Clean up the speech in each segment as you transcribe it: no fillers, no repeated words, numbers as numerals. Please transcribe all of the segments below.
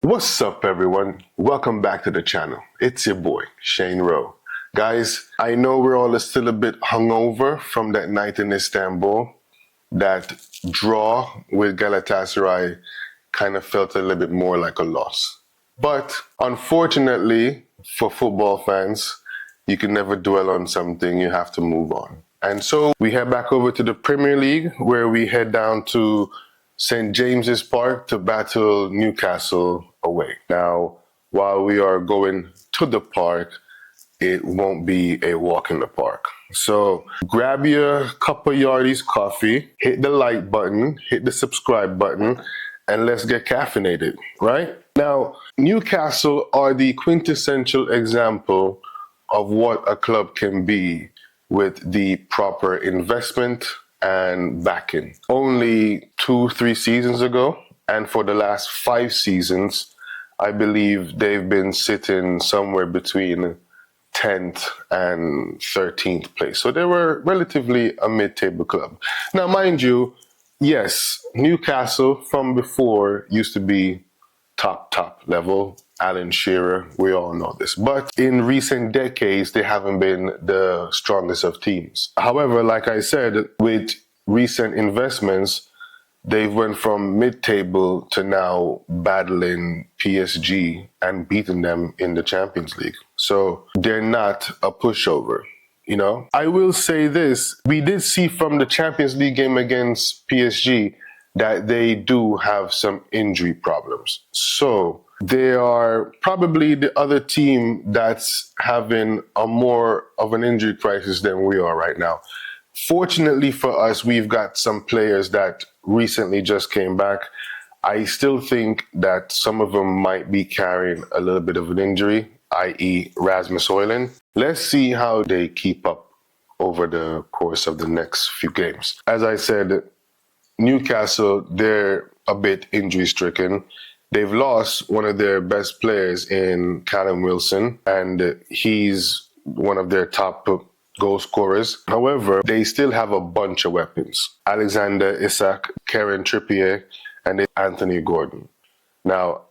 What's up, everyone? Welcome back to the channel. It's your boy, Shane Rowe. Guys, I know we're all still a bit hungover from that night in Istanbul. That draw with Galatasaray kind of felt a little bit more like a loss. But unfortunately, for football fans, you can never dwell on something, you have to move on. And so we head back over to the Premier League, where we head down to St. James's Park to battle Newcastle away. Now, while we are going to the park, it won't be a walk in the park. So grab your cup of Yardies coffee, hit the like button, hit the subscribe button, and let's get caffeinated, right? Now, Newcastle are the quintessential example of what a club can be with the proper investment and backing. Only 2-3 seasons ago, and for the last 5 seasons, I believe they've been sitting somewhere between 10th and 13th place. So they were relatively a mid-table club. Now, mind you, yes, Newcastle from before used to be top level. Alan Shearer, we all know this. But in recent decades, they haven't been the strongest of teams. However, like I said, with recent investments, they've went from mid-table to now battling PSG and beating them in the Champions League. So they're not a pushover, you know? I will say this, we did see from the Champions League game against PSG that they do have some injury problems. So they are probably the other team that's having a more of an injury crisis than we are right now. Fortunately for us, we've got some players that recently just came back. I still think that some of them might be carrying a little bit of an injury, i.e. Rasmus Højlund. Let's see how they keep up over the course of the next few games. As I said, Newcastle, they're a bit injury-stricken. They've lost one of their best players in Callum Wilson, and he's one of their top goal scorers. However, they still have a bunch of weapons. Alexander Isak, Kieran Trippier, and Anthony Gordon. Now,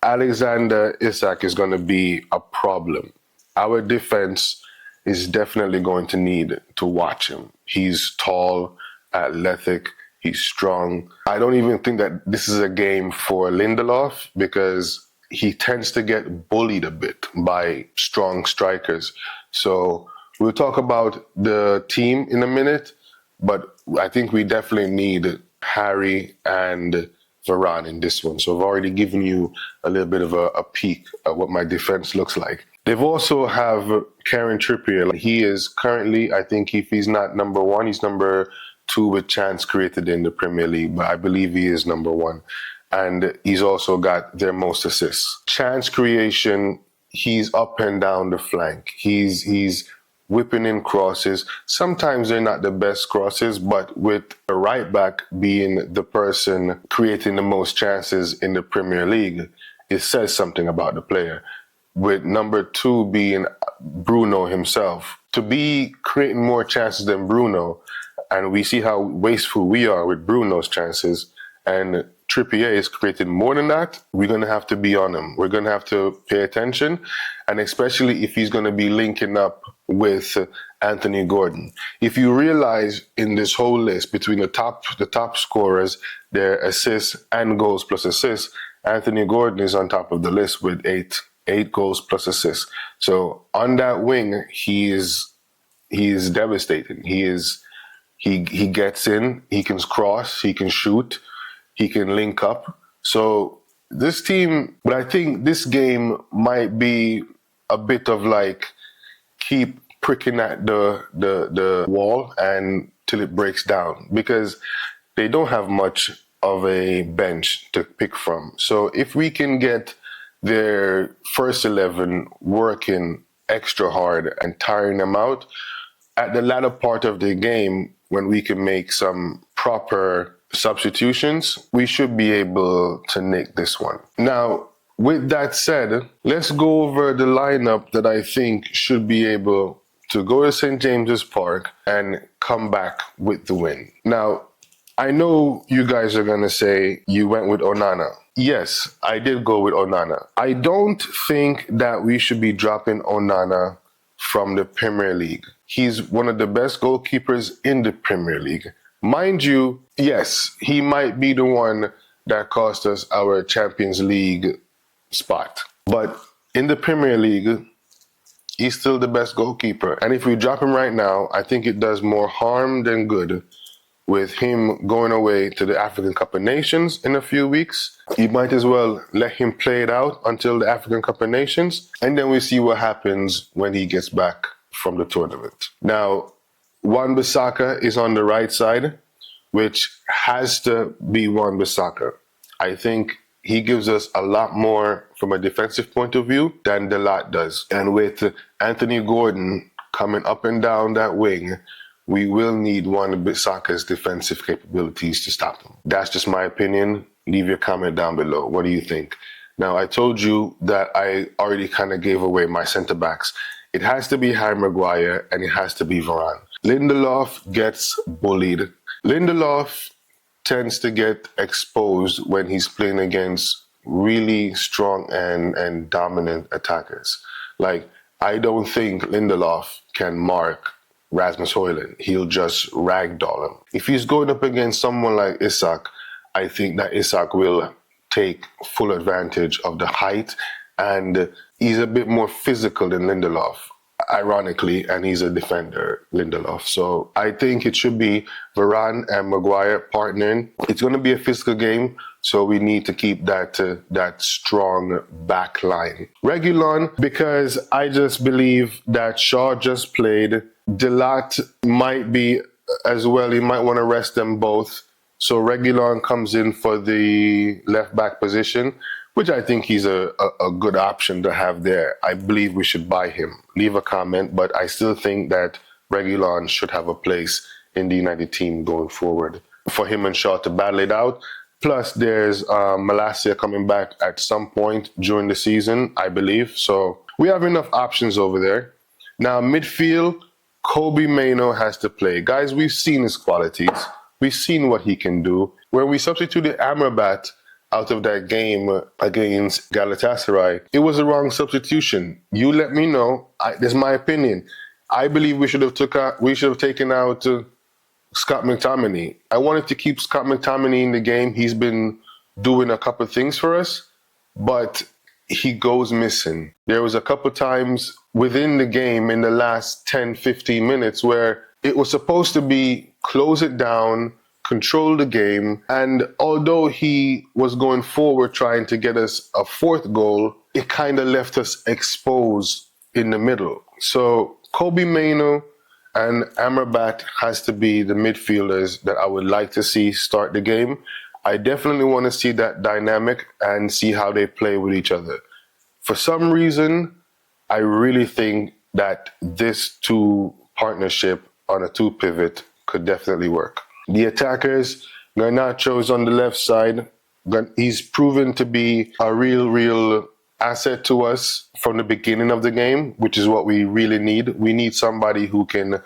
Alexander Isak is going to be a problem. Our defense is definitely going to need to watch him. He's tall, athletic, he's strong. I don't even think that this is a game for Lindelof because he tends to get bullied a bit by strong strikers. So we'll talk about the team in a minute, but I think we definitely need Harry and Varane in this one. So I've already given you a little bit of a peek at what my defense looks like. They've also have Kieran Trippier. He is currently, I think if he's not number 1, he's number 2 with chance created in the Premier League, but I believe he is number 1. And he's also got their most assists. Chance creation, he's up and down the flank. He's whipping in crosses. Sometimes they're not the best crosses, but with a right back being the person creating the most chances in the Premier League, it says something about the player. With number 2 being Bruno himself. To be creating more chances than Bruno, and we see how wasteful we are with Bruno's chances, and Trippier is creating more than that, we're going to have to be on him. We're going to have to pay attention, and especially if he's going to be linking up with Anthony Gordon. If you realize in this whole list between the top scorers, their assists and goals plus assists, Anthony Gordon is on top of the list with 8 goals plus assists. So on that wing, he is devastating. He gets in, he can cross, he can shoot, he can link up. So this team, but I think this game might be a bit of like keep pricking at the wall and till it breaks down, because they don't have much of a bench to pick from. So if we can get their first 11 working extra hard and tiring them out, at the latter part of the game, when we can make some proper substitutions, we should be able to nick this one. Now, with that said, let's go over the lineup that I think should be able to go to St. James's Park and come back with the win. Now, I know you guys are going to say you went with Onana. Yes, I did go with Onana. I don't think that we should be dropping Onana from the Premier League. He's one of the best goalkeepers in the Premier League. Mind you, yes, he might be the one that cost us our Champions League spot. But in the Premier League, he's still the best goalkeeper. And if we drop him right now, I think it does more harm than good with him going away to the African Cup of Nations in a few weeks. You might as well let him play it out until the African Cup of Nations, and then we see what happens when he gets back from the tournament. Now, Wan-Bissaka is on the right side, which has to be Wan-Bissaka. I think he gives us a lot more from a defensive point of view than Delot does. And with Anthony Gordon coming up and down that wing, we will need Wan-Bissaka's defensive capabilities to stop him. That's just my opinion. Leave your comment down below. What do you think? Now, I told you that I already kind of gave away my center backs. It has to be Harry Maguire and it has to be Varane. Lindelof gets bullied. Lindelof tends to get exposed when he's playing against really strong and dominant attackers. Like, I don't think Lindelof can mark Rasmus Højlund. He'll just ragdoll him. If he's going up against someone like Isak, I think that Isak will take full advantage of the height, and he's a bit more physical than Lindelof, ironically, and he's a defender, Lindelof. So I think it should be Varane and Maguire partnering. It's going to be a physical game, so we need to keep that strong back line. Reguilon, because I just believe that Shaw just played. Delot might be as well. He might want to rest them both. So Reguilon comes in for the left back position, which I think he's a good option to have there. I believe we should buy him. Leave a comment, but I still think that Reguilon should have a place in the United team going forward for him and Shaw to battle it out. Plus, there's Malacia coming back at some point during the season, I believe. So we have enough options over there. Now, midfield, Kobbie Mainoo has to play. Guys, we've seen his qualities. We've seen what he can do. When we substituted Amrabat out of that game against Galatasaray, it was the wrong substitution. You let me know. This is my opinion. I believe we should have taken out Scott McTominay. I wanted to keep Scott McTominay in the game. He's been doing a couple of things for us, but he goes missing. There was a couple times within the game in the last 10, 15 minutes where it was supposed to be close it down, control the game. And although he was going forward trying to get us a fourth goal, it kind of left us exposed in the middle. So Kobbie Mainoo and Amrabat has to be the midfielders that I would like to see start the game. I definitely want to see that dynamic and see how they play with each other. For some reason, I really think that this two partnership on a two pivot could definitely work. The attackers, Garnacho's on the left side. He's proven to be a real asset to us from the beginning of the game, which is what we really need. We need somebody who can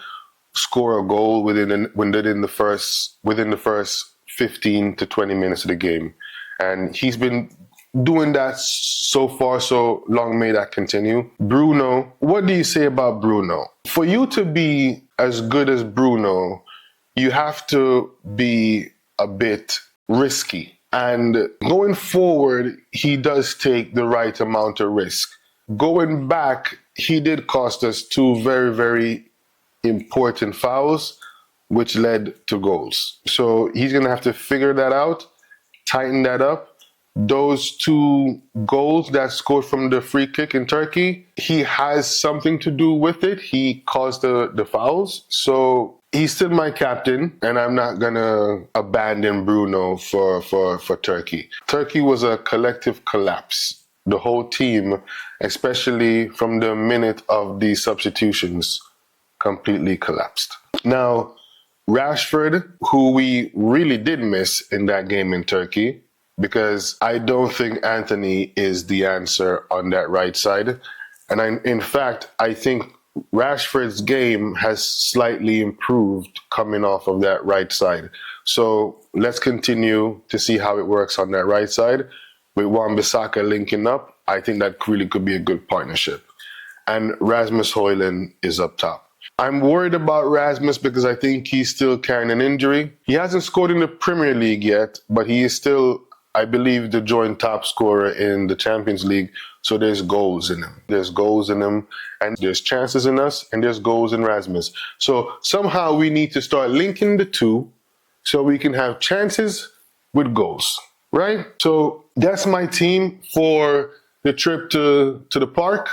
score a goal within the first 15 to 20 minutes of the game. And he's been doing that so far, so long may that continue. Bruno, what do you say about Bruno? For you to be as good as Bruno, you have to be a bit risky. And going forward, he does take the right amount of risk. Going back, he did cost us two very important fouls, which led to goals. So he's going to have to figure that out, tighten that up. Those two goals that scored from the free kick in Turkey, he has something to do with it. He caused the fouls. So he's still my captain, and I'm not going to abandon Bruno for Turkey. Turkey was a collective collapse. The whole team, especially from the minute of the substitutions, completely collapsed. Now, Rashford, who we really did miss in that game in Turkey, because I don't think Anthony is the answer on that right side. And in fact, I think Rashford's game has slightly improved coming off of that right side. So let's continue to see how it works on that right side. With Wan-Bissaka linking up, I think that really could be a good partnership. And Rasmus Højlund is up top. I'm worried about Rasmus because I think he's still carrying an injury. He hasn't scored in the Premier League yet, but he is still, I believe, the joint top scorer in the Champions League. So there's goals in him. There's goals in him, and there's chances in us, and there's goals in Rasmus. So somehow we need to start linking the two so we can have chances with goals, right? So that's my team for the trip to the park.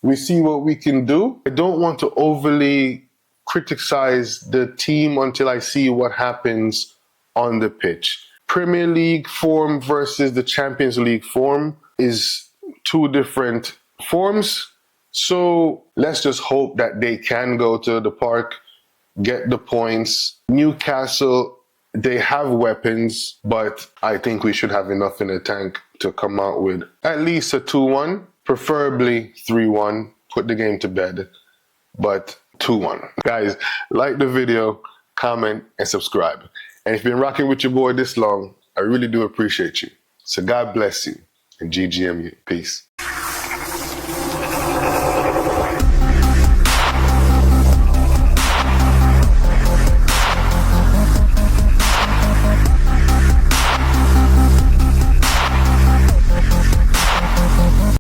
We see what we can do. I don't want to overly criticize the team until I see what happens on the pitch. Premier League form versus the Champions League form is two different forms. So let's just hope that they can go to the park, get the points. Newcastle, they have weapons, but I think we should have enough in the tank to come out with at least a 2-1. Preferably 3-1, put the game to bed, but 2-1. Guys, like the video, comment, and subscribe. And if you've been rocking with your boy this long, I really do appreciate you. So God bless you, and GGMU. Peace.